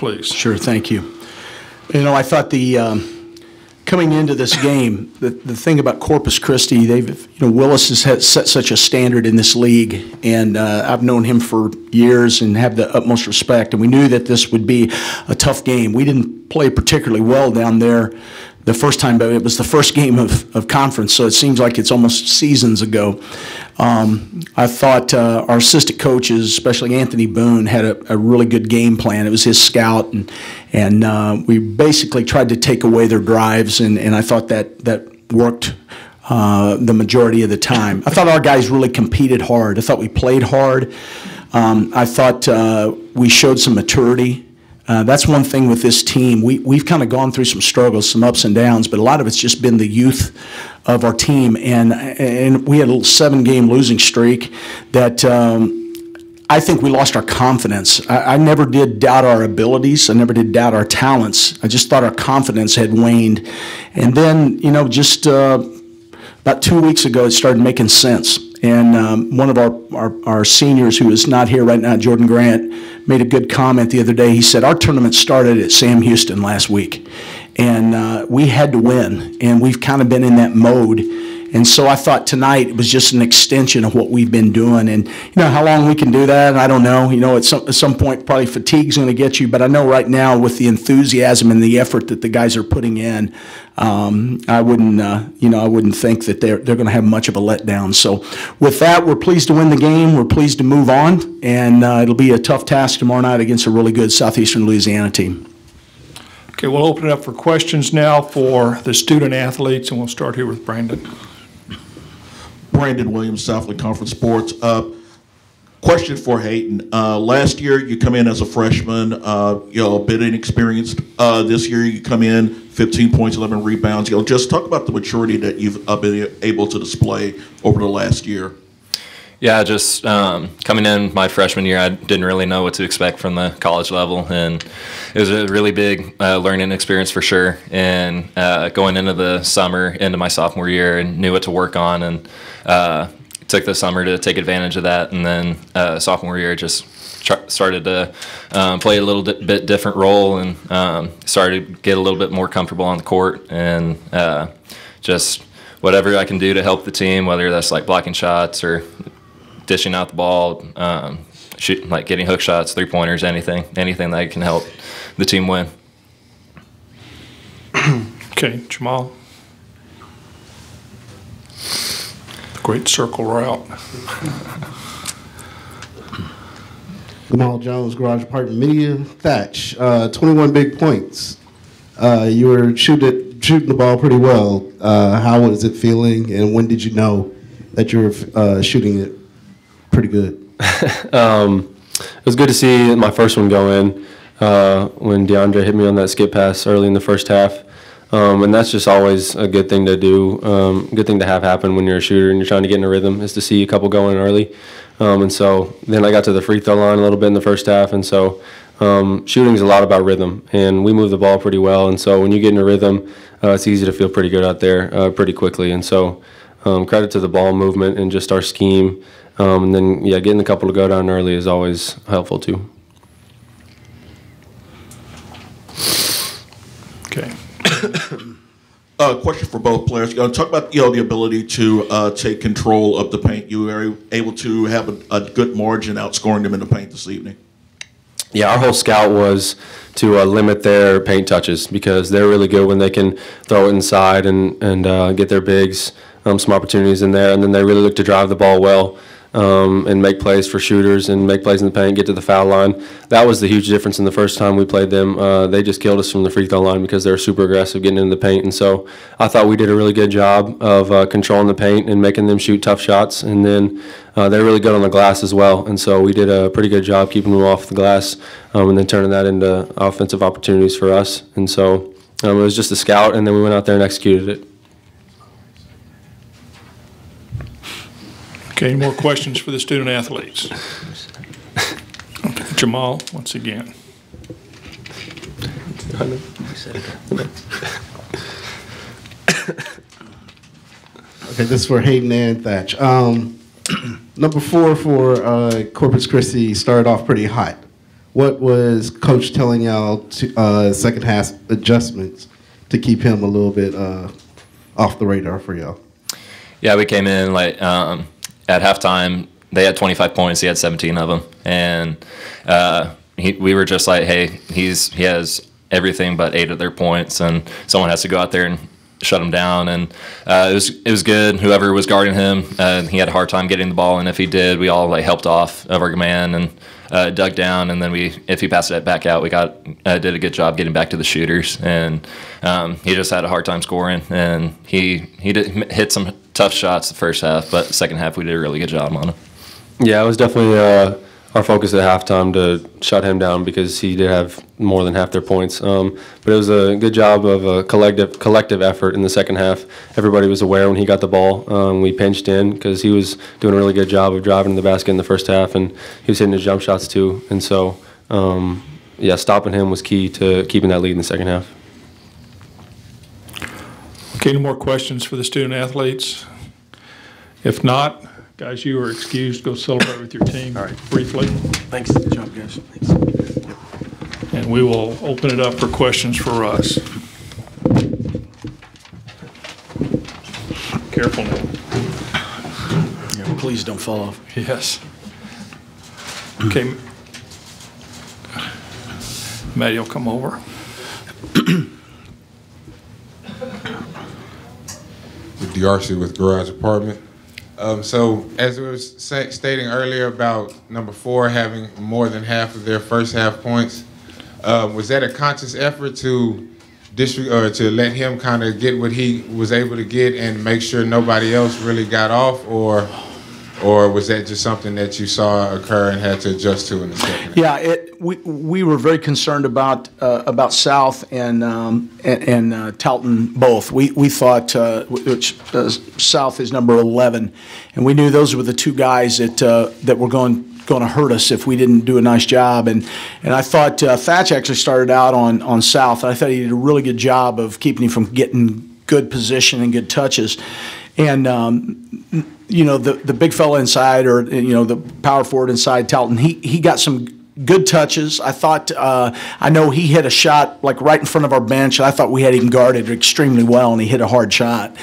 please. Sure, thank you. You know, I thought coming into this game, the thing about Corpus Christi, Willis has set such a standard in this league, and I've known him for years and have the utmost respect, and we knew that this would be a tough game. We didn't play particularly well down there the first time, but it was the first game of conference, so it seems like it's almost seasons ago. I thought our assistant coaches, especially Anthony Boone, had a really good game plan. It was his scout, and we basically tried to take away their drives, and I thought that worked the majority of the time. I thought our guys really competed hard. I thought we played hard. I thought we showed some maturity. That's one thing with this team. We've kind of gone through some struggles, some ups and downs, but a lot of it's just been the youth of our team. And we had a little 7-game losing streak that I think we lost our confidence. I never did doubt our abilities. I never did doubt our talents. I just thought our confidence had waned. And then, just about 2 weeks ago, it started making sense. And one of our seniors, who is not here right now, Jordan Grant, made a good comment the other day. He said, our tournament started at Sam Houston last week, and we had to win, and we've kind of been in that mode. And so I thought tonight it was just an extension of what we've been doing. And, how long we can do that, I don't know. at some point, probably fatigue's going to get you. But I know right now with the enthusiasm and the effort that the guys are putting in, I wouldn't think that they're going to have much of a letdown. So with that, we're pleased to win the game. We're pleased to move on. And it'll be a tough task tomorrow night against a really good Southeastern Louisiana team. Okay, we'll open it up for questions now for the student athletes, and we'll start here with Brandon. Brandon Williams, Southland Conference Sports. Question for Hayden. Last year you come in as a freshman, a bit inexperienced. This year you come in 15 points, 11 rebounds. Just talk about the maturity that you've been able to display over the last year. Yeah, just coming in my freshman year, I didn't really know what to expect from the college level, and it was a really big learning experience for sure. And going into the summer, into my sophomore year, and knew what to work on, and took the summer to take advantage of that. And then sophomore year, just started to play a little bit different role, and started to get a little bit more comfortable on the court, and just whatever I can do to help the team, whether that's like blocking shots or dishing out the ball, getting hook shots, three-pointers, anything that can help the team win. Okay, Jamal. The great circle route. Jamal Jones, Garage Apartment Media. Thatch, 21 big points. You were shooting the ball pretty well. How was it feeling, and when did you know that you were shooting it pretty good? It was good to see my first one go in when DeAndre hit me on that skip pass early in the first half. And that's just always a good thing to do, good thing to have happen when you're a shooter and you're trying to get in a rhythm, is to see a couple go in early. And so then I got to the free throw line a little bit in the first half, and so shooting is a lot about rhythm, and we move the ball pretty well. And so when you get in a rhythm, it's easy to feel pretty good out there pretty quickly. And so credit to the ball movement and just our scheme. And then, getting a couple to go down early is always helpful too. Okay. Question for both players. Talk about the ability to take control of the paint. You were able to have a good margin outscoring them in the paint this evening. Yeah, our whole scout was to limit their paint touches, because they're really good when they can throw it inside and get their bigs some opportunities in there, and then they really look to drive the ball well. And make plays for shooters and make plays in the paint, get to the foul line. That was the huge difference in the first time we played them. They just killed us from the free throw line because they were super aggressive getting into the paint. And so I thought we did a really good job of controlling the paint and making them shoot tough shots. And then they're really good on the glass as well. And so we did a pretty good job keeping them off the glass and then turning that into offensive opportunities for us. And so it was just a scout, and then we went out there and executed it. Okay, any more questions for the student athletes? Okay, Jamal, once again. Okay, this is for Hayden and Thatch. Number 4 for Corpus Christi started off pretty hot. What was Coach telling y'all to second half adjustments to keep him a little bit off the radar for y'all? Yeah, we came in like at halftime. They had 25 points. He had 17 of them, and we were just like, hey, he has everything but 8 of their points, and someone has to go out there and shut him down. And it was good. Whoever was guarding him, he had a hard time getting the ball, and if he did, we all like helped off of our man and dug down, and then if he passed it back out, we did a good job getting back to the shooters. And he just had a hard time scoring, and he hit some tough shots the first half, but the second half we did a really good job on him. Yeah, it was definitely our focus at halftime to shut him down because he did have more than half their points. But it was a good job of a collective effort in the second half. Everybody was aware when he got the ball. We pinched in because he was doing a really good job of driving the basket in the first half, and he was hitting his jump shots too. And so, stopping him was key to keeping that lead in the second half. Okay, any more questions for the student athletes? If not, guys, you are excused. Go celebrate with your team. All right. Briefly. Thanks. Good job, guys. Thanks. And we will open it up for questions for Russ. Careful now. Yeah, please don't fall off. Yes. Okay. Maddie will come over. D'Arcy with Garage Apartment. So as we were stating earlier about number 4 having more than half of their first half points, was that a conscious effort to to let him kind of get what he was able to get and make sure nobody else really got off, or was that just something that you saw occur and had to adjust to in the second half? Yeah, we were very concerned about South and Talton both. We thought South is number 11, and we knew those were the 2 guys that were going to hurt us if we didn't do a nice job. And I thought Thatch actually started out on South, and I thought he did a really good job of keeping him from getting good position and good touches. And the big fella inside, or the power forward inside, Talton, he got some good touches. I thought, I know he hit a shot like right in front of our bench, and I thought we had him guarded extremely well, and he hit a hard shot.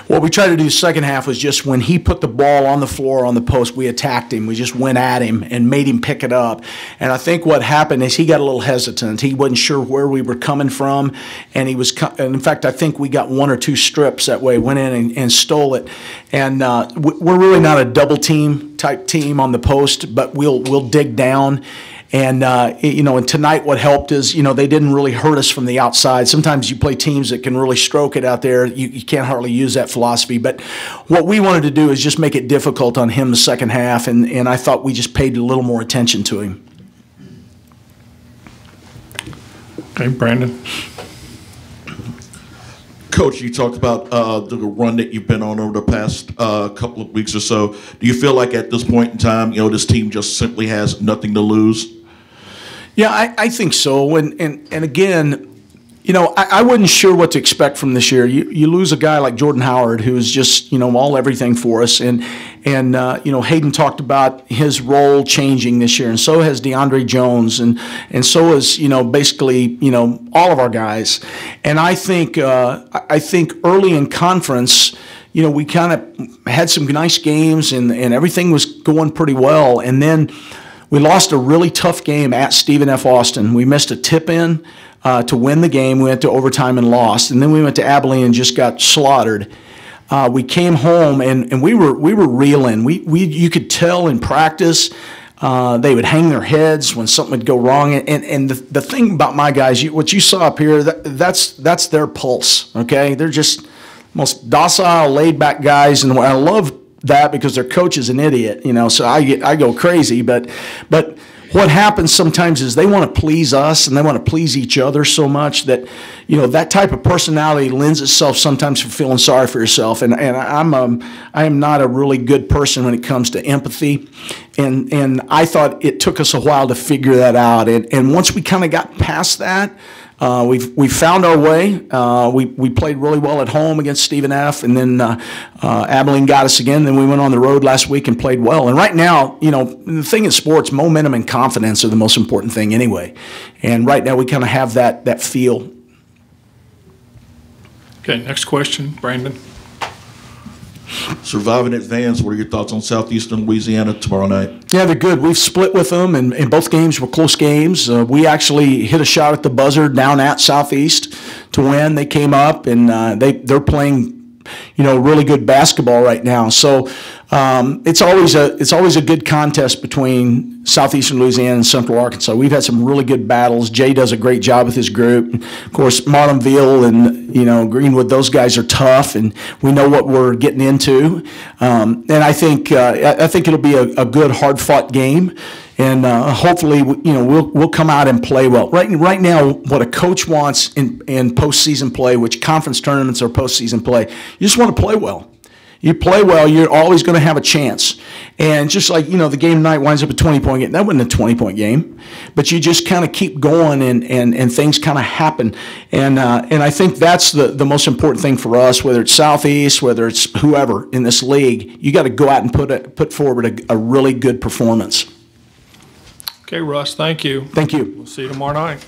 What we tried to do second half was just when he put the ball on the floor on the post, we attacked him. We just went at him and made him pick it up. And I think what happened is he got a little hesitant. He wasn't sure where we were coming from, and and in fact, I think we got 1 or 2 strips that way, went in and stole it. And we're really not a double team type team on the post, but we'll dig down. And, and tonight what helped is, they didn't really hurt us from the outside. Sometimes you play teams that can really stroke it out there. You can't hardly use that philosophy. But what we wanted to do is just make it difficult on him the second half, and I thought we just paid a little more attention to him. Okay, Brandon. Coach, you talked about the run that you've been on over the past couple of weeks or so. Do you feel like at this point in time, this team just simply has nothing to lose? Yeah, I think so. And again, I wasn't sure what to expect from this year. You lose a guy like Jordan Howard, who is just, all everything for us. And Hayden talked about his role changing this year, and so has DeAndre Jones, and so is, basically, all of our guys. And I think early in conference, we kind of had some nice games, and everything was going pretty well. And then we lost a really tough game at Stephen F. Austin. We missed a tip-in to win the game. We went to overtime and lost. And then we went to Abilene and just got slaughtered. We came home, and we were reeling. You could tell in practice they would hang their heads when something would go wrong. And the thing about my guys, what you saw up here, that's their pulse, okay? They're just most docile, laid-back guys, and I love that because their coach is an idiot, so I go crazy. But what happens sometimes is they want to please us and they want to please each other so much that, that type of personality lends itself sometimes for feeling sorry for yourself. And I am not a really good person when it comes to empathy. And I thought it took us a while to figure that out. And once we kind of got past that, We've found our way. We played really well at home against Stephen F. And then Abilene got us again. Then we went on the road last week and played well. And right now, you know, the thing in sports, momentum and confidence are the most important thing anyway. And right now we kind of have that feel. Okay, next question, Brandon. Surviving Advance, what are your thoughts on Southeastern Louisiana tomorrow night? Yeah, they're good. We've split with them, and both games were close games. We actually hit a shot at the buzzer down at Southeast to win. They came up, and they're playing, you know, really good basketball right now. So it's always a good contest between Southeastern Louisiana and Central Arkansas. We've had some really good battles. Jay does a great job with his group. Of course, Marlinville and, you know, Greenwood, those guys are tough, and we know what we're getting into. And I think it'll be a good, hard-fought game. And hopefully, you know, we'll come out and play well. Right now, what a coach wants in postseason play, which conference tournaments are postseason play, you just want to play well. You play well, you're always going to have a chance. And just like, you know, the game tonight winds up a 20-point game. That wasn't a 20-point game. But you just kind of keep going, and things kind of happen. And I think that's the most important thing for us, whether it's Southeast, whether it's whoever in this league. You got to go out and put forward a really good performance. Okay, Russ, thank you. Thank you. We'll see you tomorrow night.